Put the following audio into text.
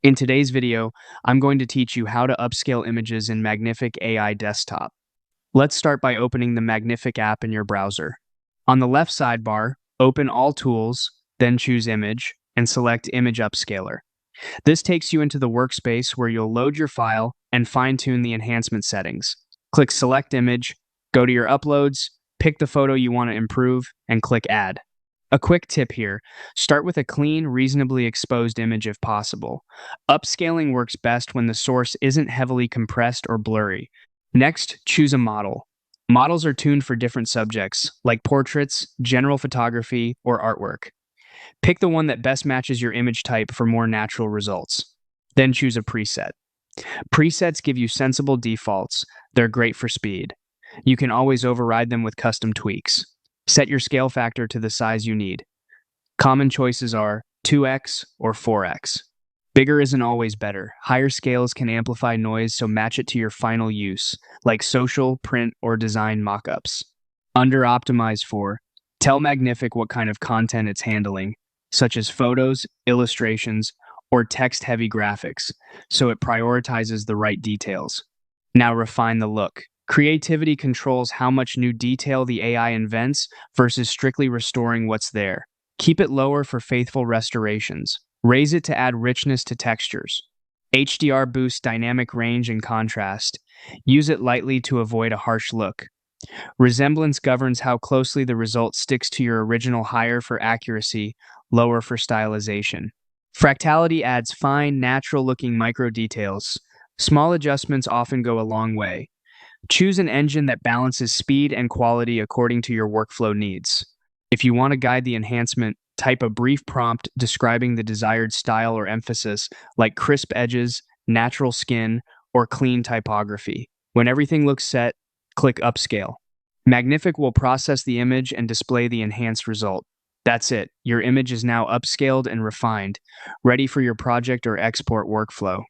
In today's video, I'm going to teach you how to upscale images in Magnific AI Desktop. Let's start by opening the Magnific app in your browser. On the left sidebar, open All Tools, then choose Image, and select Image Upscaler. This takes you into the workspace where you'll load your file and fine-tune the enhancement settings. Click Select Image, go to your uploads, pick the photo you want to improve, and click Add. A quick tip here, start with a clean, reasonably exposed image if possible. Upscaling works best when the source isn't heavily compressed or blurry. Next, choose a model. Models are tuned for different subjects, like portraits, general photography, or artwork. Pick the one that best matches your image type for more natural results. Then choose a preset. Presets give you sensible defaults. They're great for speed. You can always override them with custom tweaks. Set your scale factor to the size you need. Common choices are 2x or 4x. Bigger isn't always better. Higher scales can amplify noise, so match it to your final use, like social, print, or design mockups. Under-optimize for. Tell Magnific what kind of content it's handling, such as photos, illustrations, or text-heavy graphics, so it prioritizes the right details. Now refine the look. Creativity controls how much new detail the AI invents versus strictly restoring what's there. Keep it lower for faithful restorations. Raise it to add richness to textures. HDR boosts dynamic range and contrast. Use it lightly to avoid a harsh look. Resemblance governs how closely the result sticks to your original, higher for accuracy, lower for stylization. Fractality adds fine, natural-looking micro details. Small adjustments often go a long way. Choose an engine that balances speed and quality according to your workflow needs. If you want to guide the enhancement, type a brief prompt describing the desired style or emphasis, like crisp edges, natural skin, or clean typography. When everything looks set, click Upscale. Magnific will process the image and display the enhanced result. That's it. Your image is now upscaled and refined, ready for your project or export workflow.